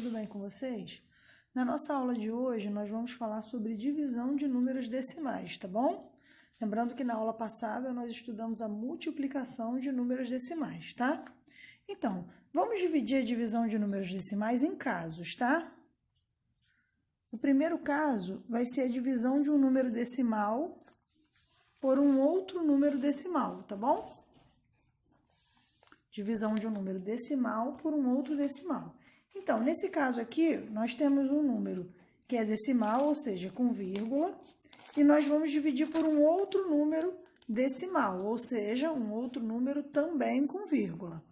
tudo bem com vocês? Na nossa aula de hoje, nós vamos falar sobre divisão de números decimais, tá bom? Lembrando que na aula passada nós estudamos a multiplicação de números decimais, tá? Então, vamos dividir a divisão de números decimais em casos, tá? O primeiro caso vai ser a divisão de um número decimal por um outro número decimal, tá bom? Divisão de um número decimal por um outro decimal. Então, nesse caso aqui, nós temos um número que é decimal, ou seja, com vírgula, e nós vamos dividir por um outro número decimal, ou seja, um outro número também com vírgula.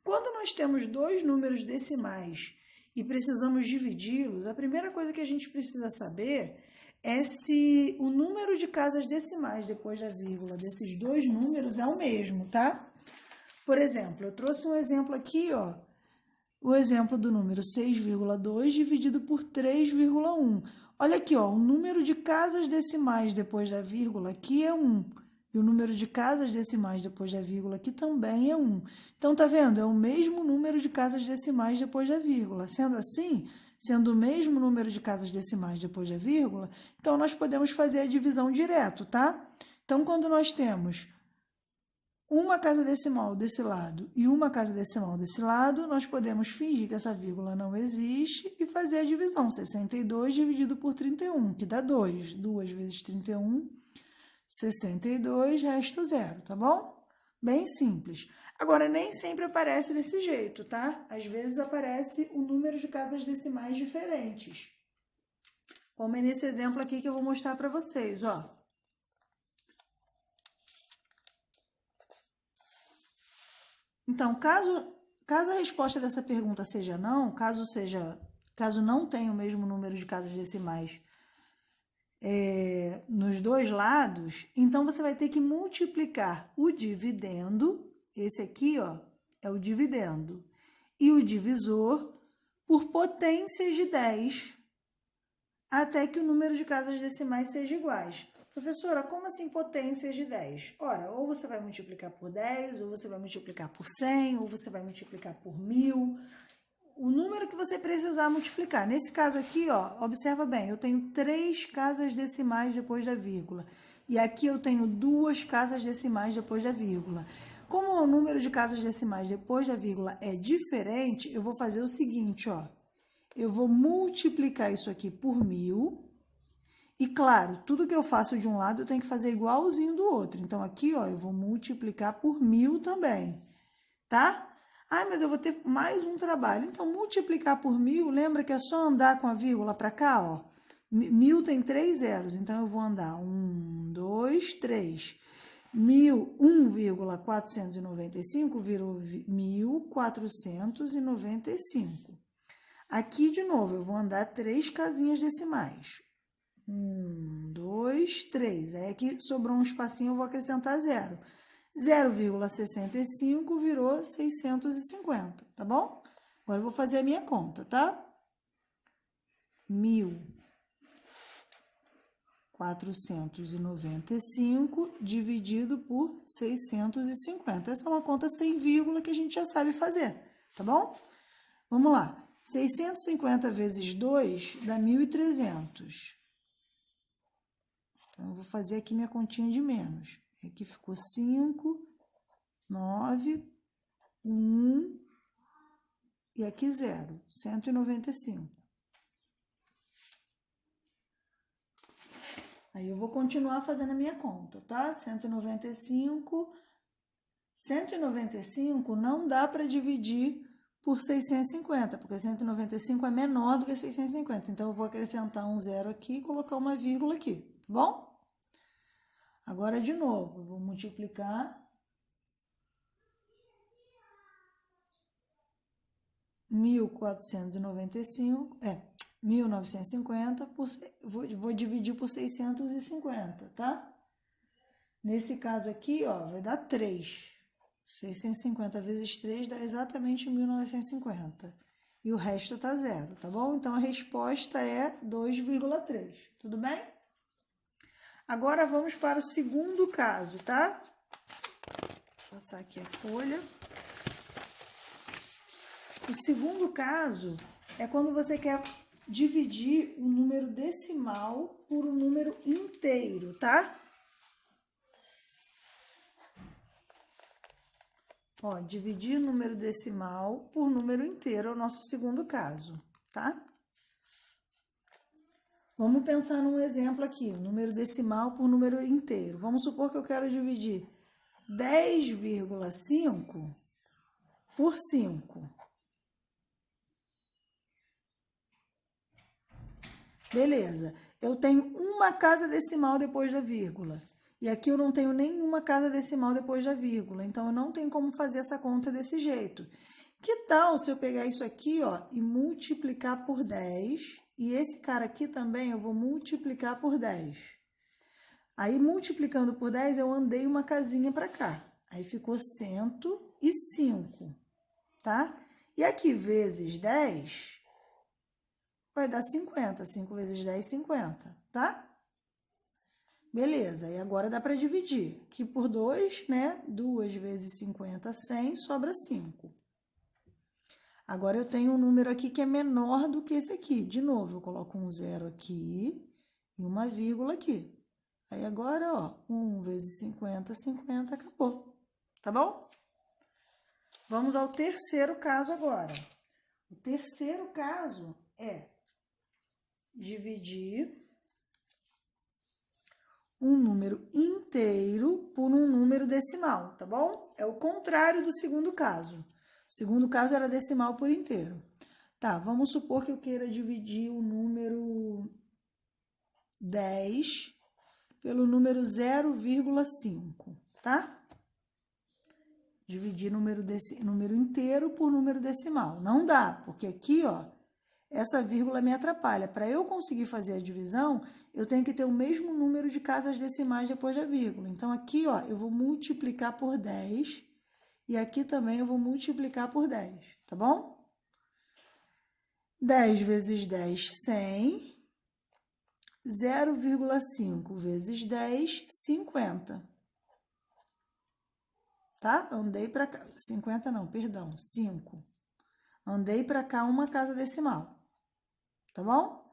Quando nós temos dois números decimais e precisamos dividi-los, a primeira coisa que a gente precisa saber é se o número de casas decimais depois da vírgula desses dois números é o mesmo, tá? Por exemplo, eu trouxe um exemplo aqui, ó, o exemplo do número 6,2 dividido por 3,1. Olha aqui, ó, o número de casas decimais depois da vírgula aqui é 1. E o número de casas decimais depois da vírgula aqui também é 1. Então, tá vendo? É o mesmo número de casas decimais depois da vírgula. Sendo assim, sendo o mesmo número de casas decimais depois da vírgula, então nós podemos fazer a divisão direto, tá? Então, quando nós temos uma casa decimal desse lado e uma casa decimal desse lado, nós podemos fingir que essa vírgula não existe e fazer a divisão. 62 dividido por 31, que dá 2. 2 vezes 31, 62, resto 0, tá bom? Bem simples. Agora, nem sempre aparece desse jeito, tá? Às vezes aparece o número de casas decimais diferentes. Como é nesse exemplo aqui que eu vou mostrar para vocês, ó. Então, caso a resposta dessa pergunta seja não, caso não tenha o mesmo número de casas decimais nos dois lados, então você vai ter que multiplicar o dividendo, esse aqui, ó, é o dividendo, e o divisor por potências de 10, até que o número de casas decimais seja iguais. Professora, como assim potências de 10? Ora, ou você vai multiplicar por 10, ou você vai multiplicar por 100, ou você vai multiplicar por 1000. O número que você precisar multiplicar. Nesse caso aqui, ó, observa bem, eu tenho 3 casas decimais depois da vírgula. E aqui eu tenho 2 casas decimais depois da vírgula. Como o número de casas decimais depois da vírgula é diferente, eu vou fazer o seguinte, ó. Eu vou multiplicar isso aqui por 1000. E, claro, tudo que eu faço de um lado eu tenho que fazer igualzinho do outro. Então, aqui, ó, eu vou multiplicar por 1000 também, tá? Ah, mas eu vou ter mais um trabalho. Então, multiplicar por 1000, lembra que é só andar com a vírgula para cá, ó. 1000 tem 3 zeros, então eu vou andar 1, 2, 3. 1,495 virou 1495. Aqui, de novo, eu vou andar 3 casinhas decimais. 1, 2, 3. Aí aqui sobrou um espacinho, eu vou acrescentar 0. 0,65 virou 650, tá bom? Agora eu vou fazer a minha conta, tá? 1.495 dividido por 650. Essa é uma conta sem vírgula que a gente já sabe fazer, tá bom? Vamos lá. 650 vezes 2 dá 1.300. Então, eu vou fazer aqui minha continha de menos. Aqui ficou 5, 9, 1 e aqui 0, 195. Aí, eu vou continuar fazendo a minha conta, tá? 195 não dá para dividir por 650, porque 195 é menor do que 650. Então, eu vou acrescentar um 0 aqui e colocar uma vírgula aqui, tá bom? Agora, de novo, eu vou multiplicar 1950 por, vou dividir por 650, tá? Nesse caso aqui, ó, vai dar 3. 650 vezes 3 dá exatamente 1950. E o resto tá 0, tá bom? Então, a resposta é 2,3, tudo bem? Agora, vamos para o segundo caso, tá? Vou passar aqui a folha. O segundo caso é quando você quer dividir um número decimal por um número inteiro, tá? Ó, dividir número decimal por número inteiro é o nosso segundo caso, tá? Vamos pensar num exemplo aqui, número decimal por número inteiro. Vamos supor que eu quero dividir 10,5 por 5. Beleza, eu tenho uma casa decimal depois da vírgula. E aqui eu não tenho nenhuma casa decimal depois da vírgula. Então, eu não tenho como fazer essa conta desse jeito. Que tal se eu pegar isso aqui, ó, e multiplicar por 10? E esse cara aqui também eu vou multiplicar por 10. Aí, multiplicando por 10, eu andei uma casinha para cá. Aí, ficou 105, tá? E aqui, vezes 10... vai dar 50. 5 vezes 10, 50, tá? Beleza, e agora dá para dividir. Aqui por 2, né? 2 vezes 50, 100, sobra 5. Agora, eu tenho um número aqui que é menor do que esse aqui. De novo, eu coloco um zero aqui e uma vírgula aqui. Aí, agora, ó, 1 vezes 50, 50, acabou. Tá bom? Vamos ao terceiro caso agora. O terceiro caso é dividir um número inteiro por um número decimal, tá bom? É o contrário do segundo caso. O segundo caso era decimal por inteiro. Tá, vamos supor que eu queira dividir o número 10 pelo número 0,5, tá? Dividir número inteiro por número decimal. Não dá, porque aqui, ó, essa vírgula me atrapalha. Para eu conseguir fazer a divisão, eu tenho que ter o mesmo número de casas decimais depois da vírgula. Então, aqui, ó, eu vou multiplicar por 10 e aqui também eu vou multiplicar por 10, tá bom? 10 vezes 10, 100. 0,5 vezes 10, 50. Tá? Andei para cá. 50 não, perdão, 5. Andei para cá uma casa decimal. Tá bom?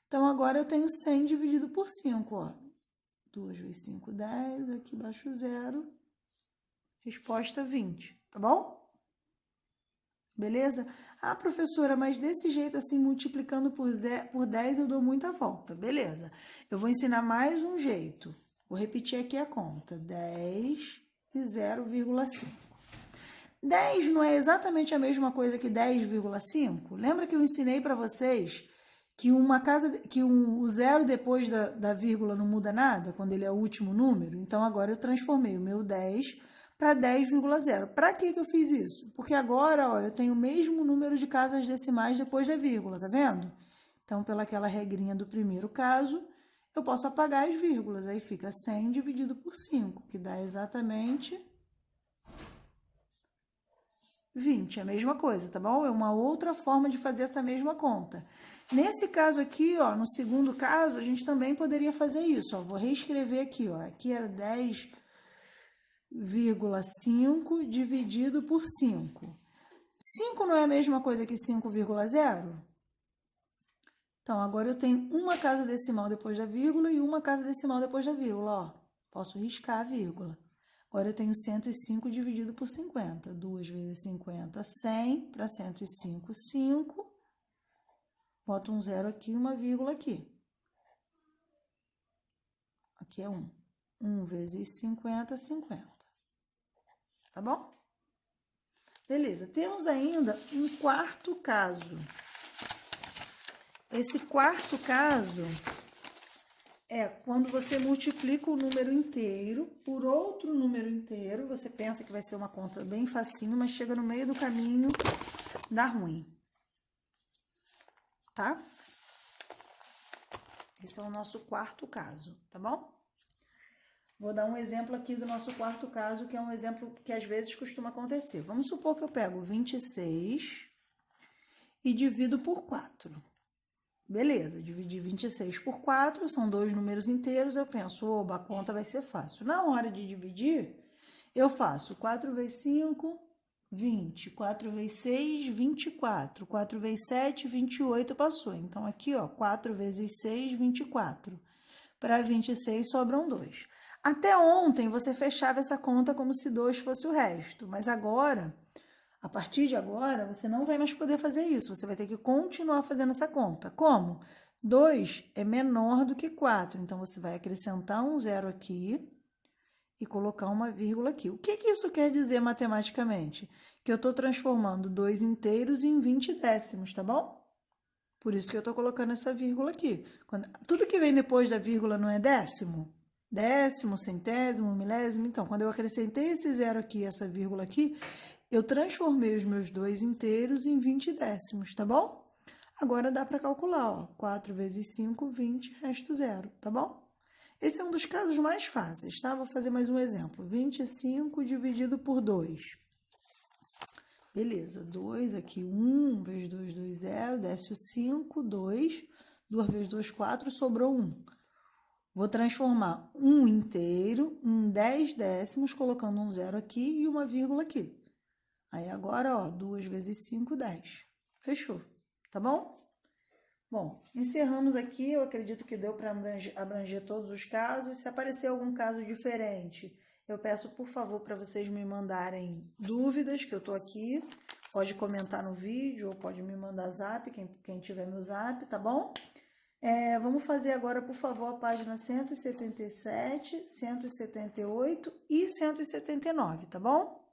Então, agora eu tenho 100 dividido por 5, ó. 2 vezes 5, 10. Aqui embaixo, 0. Resposta 20, tá bom? Beleza? Ah, professora, mas desse jeito, assim, multiplicando por 10, eu dou muita volta. Beleza. Eu vou ensinar mais um jeito. Vou repetir aqui a conta. 10 e 0,5. 10 não é exatamente a mesma coisa que 10,5? Lembra que eu ensinei para vocês que o zero depois da vírgula não muda nada, quando ele é o último número? Então, agora eu transformei o meu 10 para 10,0. Para que eu fiz isso? Porque agora, ó, eu tenho o mesmo número de casas decimais depois da vírgula, tá vendo? Então, pelaquela regrinha do primeiro caso, eu posso apagar as vírgulas. Aí fica 100 dividido por 5, que dá exatamente 20, a mesma coisa, tá bom? É uma outra forma de fazer essa mesma conta. Nesse caso aqui, ó, no segundo caso, a gente também poderia fazer isso, ó. Vou reescrever aqui, ó. Aqui era 10,5 dividido por 5. 5 não é a mesma coisa que 5,0? Então, agora eu tenho uma casa decimal depois da vírgula e uma casa decimal depois da vírgula, ó. Posso riscar a vírgula. Agora, eu tenho 105 dividido por 50. 2 vezes 50, 100. Para 105, 5. Boto um zero aqui e uma vírgula aqui. Aqui é 1. 1 vezes 50, 50. Tá bom? Beleza. Temos ainda um quarto caso. Esse quarto caso é quando você multiplica o número inteiro por outro número inteiro. Você pensa que vai ser uma conta bem facinho, mas chega no meio do caminho, dá ruim. Tá? Esse é o nosso quarto caso, tá bom? Vou dar um exemplo aqui do nosso quarto caso, que é um exemplo que às vezes costuma acontecer. Vamos supor que eu pego 26 e divido por 4. Beleza, dividir 26 por 4, são dois números inteiros, eu penso, oba, a conta vai ser fácil. Na hora de dividir, eu faço 4 vezes 5, 20. 4 vezes 6, 24. 4 vezes 7, 28, passou. Então, aqui, ó, 4 vezes 6, 24. Para 26, sobram 2. Até ontem, você fechava essa conta como se 2 fosse o resto. Mas agora, a partir de agora, você não vai mais poder fazer isso. Você vai ter que continuar fazendo essa conta. Como? 2 é menor do que 4. Então, você vai acrescentar um zero aqui e colocar uma vírgula aqui. O que isso quer dizer matematicamente? Que eu estou transformando 2 inteiros em 20 décimos, tá bom? Por isso que eu estou colocando essa vírgula aqui. Tudo que vem depois da vírgula não é décimo? Décimo, centésimo, milésimo. Então, quando eu acrescentei esse zero aqui, essa vírgula aqui, eu transformei os meus 2 inteiros em 20 décimos, tá bom? Agora dá para calcular, ó. 4 vezes 5, 20, resto zero, tá bom? Esse é um dos casos mais fáceis, tá? Vou fazer mais um exemplo. 25 dividido por 2. Beleza, 2 aqui, 1 vezes 2, 2, 0, desce o 5, 2, 2 vezes 2, 4, sobrou 1. Vou transformar 1 inteiro em 10 décimos, colocando um zero aqui e uma vírgula aqui. Aí agora, ó, 2 vezes 5, 10. Fechou, tá bom? Bom, encerramos aqui, eu acredito que deu para abranger todos os casos. Se aparecer algum caso diferente, eu peço, por favor, para vocês me mandarem dúvidas, que eu estou aqui. Pode comentar no vídeo ou pode me mandar zap, quem tiver meu zap, tá bom? Vamos fazer agora, por favor, a página 177, 178 e 179, tá bom?